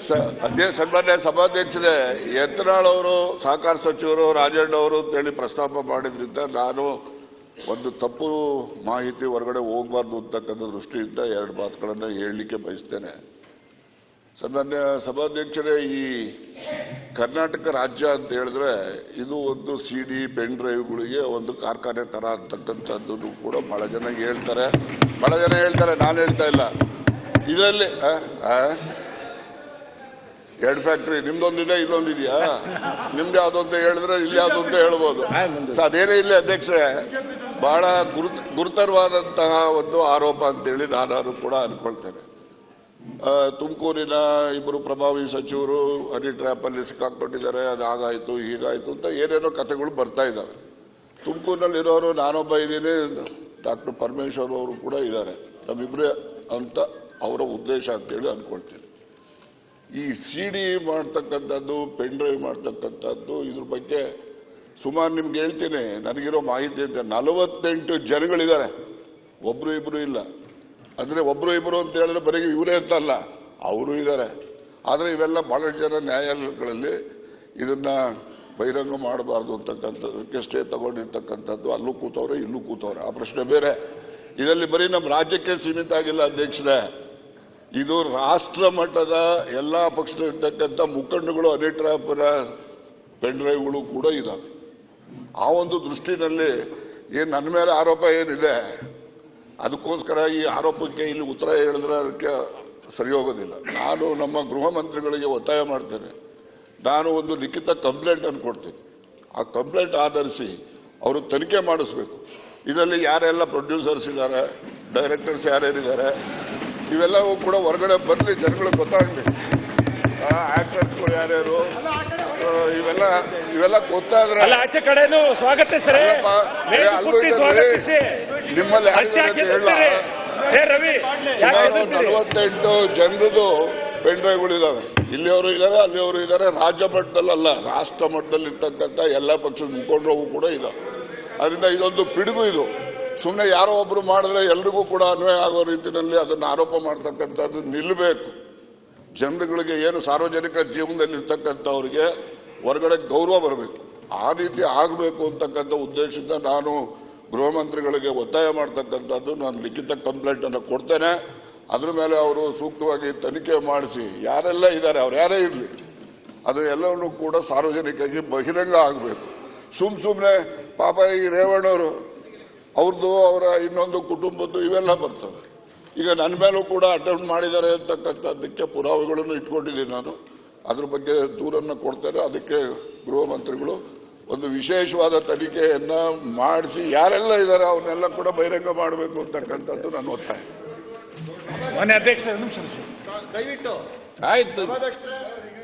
ಸನ್ಮಾನ್ಯ ಸಭಾಧ್ಯಕ್ಷರೇ, ಯತ್ನಾಳ್ ಅವರು ಸಹಕಾರ ಸಚಿವರು ರಾಜಣ್ಣ ಅವರು ಅಂತೇಳಿ ಪ್ರಸ್ತಾಪ ಮಾಡಿದ್ರಿಂದ ನಾನು ಒಂದು ತಪ್ಪು ಮಾಹಿತಿ ಹೊರಗಡೆ ಹೋಗಬಾರ್ದು ಅಂತಕ್ಕಂಥ ದೃಷ್ಟಿಯಿಂದ ಎರಡು ಮಾತುಗಳನ್ನು ಹೇಳಲಿಕ್ಕೆ ಬಯಸ್ತೇನೆ. ಸನ್ಮಾನ್ಯ ಸಭಾಧ್ಯಕ್ಷರೇ, ಈ ಕರ್ನಾಟಕ ರಾಜ್ಯ ಅಂತ ಹೇಳಿದ್ರೆ ಇದು ಒಂದು ಸಿಡಿ ಪೆನ್ ಡ್ರೈವ್ಗಳಿಗೆ ಒಂದು ಕಾರ್ಖಾನೆ ತರ ಅಂತಕ್ಕಂಥದ್ದು ಕೂಡ ಬಹಳ ಜನ ಹೇಳ್ತಾರೆ. ನಾನು ಹೇಳ್ತಾ ಇಲ್ಲ. ಇದರಲ್ಲಿ ಎರಡು ಫ್ಯಾಕ್ಟ್ರಿ ನಿಮ್ದೊಂದಿದೆ, ಇನ್ನೊಂದಿದೆಯಾ? ನಿಮ್ದು ಯಾವ್ದು ಅಂತ ಹೇಳಿದ್ರೆ ಇಲ್ಲಿ ಯಾವ್ದು ಅಂತ ಹೇಳ್ಬೋದು. ಅದೇನೇ ಇಲ್ಲ ಅಧ್ಯಕ್ಷರೇ, ಬಹಳ ಗುರುತರವಾದಂತಹ ಒಂದು ಆರೋಪ ಅಂತೇಳಿ ನಾನು ಕೂಡ ಅನ್ಕೊಳ್ತೇನೆ. ತುಮಕೂರಿನ ಇಬ್ಬರು ಪ್ರಭಾವಿ ಸಚಿವರು ಹನಿ ಟ್ರ್ಯಾಪ್ ಅಲ್ಲಿ ಸಿಕ್ಕಾಕೊಂಡಿದ್ದಾರೆ, ಅದು ಹಾಗಾಯ್ತು ಹೀಗಾಯ್ತು ಅಂತ ಏನೇನೋ ಕಥೆಗಳು ಬರ್ತಾ ಇದ್ದಾವೆ. ತುಮಕೂರಿನಲ್ಲಿರೋರು ನಾನೊಬ್ಬ ಇದ್ದೀನಿ, ಡಾಕ್ಟರ್ ಪರಮೇಶ್ವರ್ ಅವರು ಕೂಡ ಇದ್ದಾರೆ, ನಮ್ಮಿಬ್ರೇ ಅಂತ ಅವರ ಉದ್ದೇಶ ಅಂತೇಳಿ ಅನ್ಕೊಳ್ತೀನಿ. ಈ ಸಿಡಿ ಮಾಡ್ತಕ್ಕಂಥದ್ದು, ಪೆನ್ ಡ್ರೈವ್ ಮಾಡ್ತಕ್ಕಂಥದ್ದು, ಇದ್ರ ಬಗ್ಗೆ ಸುಮಾರು ನಿಮ್ಗೆ ಹೇಳ್ತೀನಿ, ನನಗಿರೋ ಮಾಹಿತಿ ಅಂತ 48 ಜನಗಳಿದ್ದಾರೆ, ಒಬ್ರು ಇಬ್ರು ಇಲ್ಲ. ಅಂದ್ರೆ ಒಬ್ರು ಇಬ್ರು ಅಂತ ಹೇಳಿದ್ರೆ ಬರೀ ಇವರೇ ಅಂತಲ್ಲ, ಅವರು ಇದ್ದಾರೆ. ಆದ್ರೆ ಇವೆಲ್ಲ ಬಹಳಷ್ಟು ಜನ ನ್ಯಾಯಾಲಯಗಳಲ್ಲಿ ಇದನ್ನ ಬಹಿರಂಗ ಮಾಡಬಾರ್ದು ಅಂತಕ್ಕಂಥದ್ದಕ್ಕೆ ಸ್ಟೇ ತಗೊಂಡಿರ್ತಕ್ಕಂಥದ್ದು, ಅಲ್ಲೂ ಕೂತವ್ರೆ ಇಲ್ಲೂ ಕೂತವ್ರೆ, ಆ ಪ್ರಶ್ನೆ ಬೇರೆ. ಇದರಲ್ಲಿ ಬರೀ ನಮ್ಮ ರಾಜ್ಯಕ್ಕೆ ಸೀಮಿತ ಆಗಿಲ್ಲ ಅಧ್ಯಕ್ಷರೇ, ಇದು ರಾಷ್ಟ್ರ ಮಟ್ಟದ ಎಲ್ಲಾ ಪಕ್ಷದಲ್ಲಿರ್ತಕ್ಕಂಥ ಮುಖಂಡಗಳು ಹನಿ ಟ್ರ್ಯಾಪ್ನ ಪೆನ್ ಡ್ರೈವ್ಗಳು ಕೂಡ ಇದಾವೆ. ಆ ಒಂದು ದೃಷ್ಟಿನಲ್ಲಿ ನನ್ನ ಮೇಲೆ ಆರೋಪ ಏನಿದೆ, ಅದಕ್ಕೋಸ್ಕರ ಈ ಆರೋಪಕ್ಕೆ ಇಲ್ಲಿ ಉತ್ತರ ಹೇಳಿದ್ರೆ ಅದಕ್ಕೆ ಸರಿ ಹೋಗೋದಿಲ್ಲ. ನಾನು ನಮ್ಮ ಗೃಹ ಮಂತ್ರಿಗಳಿಗೆ ಒತ್ತಾಯ ಮಾಡ್ತೇನೆ, ನಾನು ಒಂದು ಲಿಖಿತ ಕಂಪ್ಲೇಂಟ್ ಅನ್ನು ಕೊಡ್ತೀನಿ. ಆ ಕಂಪ್ಲೇಂಟ್ ಆಧರಿಸಿ ಅವರು ತನಿಖೆ ಮಾಡಿಸ್ಬೇಕು. ಇದರಲ್ಲಿ ಯಾರೆಲ್ಲ ಪ್ರೊಡ್ಯೂಸರ್ಸ್ ಇದ್ದಾರೆ, ಡೈರೆಕ್ಟರ್ಸ್ ಯಾರ್ಯಾರಿದ್ದಾರೆ, ಇವೆಲ್ಲವೂ ಕೂಡ ಹೊರಗಡೆ ಬರಲಿ, ಜನಗಳಿಗೆ ಗೊತ್ತಾಗಲಿ. ಆಕ್ಟರ್ಸ್ಗಳು ಯಾರ್ಯಾರು, ಇವೆಲ್ಲ ಗೊತ್ತಾದ್ರೆ ಆಚೆ ಕಡೆನೂ ಸ್ವಾಗತಿಸ್ತಾರೆ. ನಿಮ್ಮಲ್ಲಿ ರವಿ 48 ಜನರದು ಪೆನ್ ಡ್ರೈವ್ಗಳು ಇದಾವೆ. ಇಲ್ಲಿಯವರು ಇದ್ದಾರೆ, ಅಲ್ಲಿಯವರು ಇದ್ದಾರೆ. ರಾಜ್ಯ ಮಟ್ಟದಲ್ಲ, ರಾಷ್ಟ್ರ ಮಟ್ಟದಲ್ಲಿ ಇರ್ತಕ್ಕಂಥ ಎಲ್ಲ ಪಕ್ಷದ ಮುಖಂಡರು ಕೂಡ ಇದಾವೆ. ಅದರಿಂದ ಇದೊಂದು ಪಿಡುಗು. ಇದು ಸುಮ್ಮನೆ ಯಾರೋ ಒಬ್ರು ಮಾಡಿದ್ರೆ ಎಲ್ರಿಗೂ ಕೂಡ ಅನ್ವಯ ಆಗೋ ರೀತಿಯಲ್ಲಿ ಅದನ್ನು ಆರೋಪ ಮಾಡ್ತಕ್ಕಂಥದ್ದು ನಿಲ್ಲಬೇಕು. ಜನರುಗಳಿಗೆ ಏನು ಸಾರ್ವಜನಿಕ ಜೀವನದಲ್ಲಿ ಇರ್ತಕ್ಕಂಥವ್ರಿಗೆ ಹೊರಗಡೆ ಗೌರವ ಬರಬೇಕು, ಆ ರೀತಿ ಆಗಬೇಕು ಅಂತಕ್ಕಂಥ ಉದ್ದೇಶದಿಂದ ನಾನು ಗೃಹ ಮಂತ್ರಿಗಳಿಗೆ ಒತ್ತಾಯ ಮಾಡ್ತಕ್ಕಂಥದ್ದು. ನಾನು ಲಿಖಿತ ಕಂಪ್ಲೇಂಟ್ ಅನ್ನು ಕೊಡ್ತೇನೆ. ಅದ್ರ ಮೇಲೆ ಅವರು ಸೂಕ್ತವಾಗಿ ತನಿಖೆ ಮಾಡಿಸಿ ಯಾರೆಲ್ಲ ಇದ್ದಾರೆ, ಅವ್ರು ಯಾರೇ ಇರಲಿ, ಅದು ಎಲ್ಲವನ್ನೂ ಕೂಡ ಸಾರ್ವಜನಿಕರಿಗೆ ಬಹಿರಂಗ ಆಗಬೇಕು. ಸುಮ್ಮನೆ ಪಾಪ ಈ ರೇವಣ್ಣವರು ಅವ್ರದ್ದು, ಅವರ ಇನ್ನೊಂದು ಕುಟುಂಬದ್ದು ಇವೆಲ್ಲ ಬರ್ತವೆ. ಈಗ ನನ್ನ ಮೇಲೂ ಕೂಡ ಅಟೆಂಪ್ಟ್ ಮಾಡಿದ್ದಾರೆ ಅಂತಕ್ಕಂಥದ್ದಕ್ಕೆ ಪುರಾವೆಗಳನ್ನು ಇಟ್ಕೊಂಡಿದ್ದೀನಿ ನಾನು. ಅದ್ರ ಬಗ್ಗೆ ದೂರನ್ನು ಕೊಡ್ತೇನೆ. ಅದಕ್ಕೆ ಗೃಹ ಮಂತ್ರಿಗಳು ಒಂದು ವಿಶೇಷವಾದ ತನಿಖೆಯನ್ನ ಮಾಡಿಸಿ ಯಾರೆಲ್ಲ ಇದ್ದಾರೆ ಅವನ್ನೆಲ್ಲ ಕೂಡ ಬಹಿರಂಗ ಮಾಡಬೇಕು ಅಂತಕ್ಕಂಥದ್ದು ನನ್ನ ಒತ್ತಾಯ. ಮಾನ್ಯ ಅಧ್ಯಕ್ಷ, ದಯವಿಟ್ಟು ಆಯ್ತು.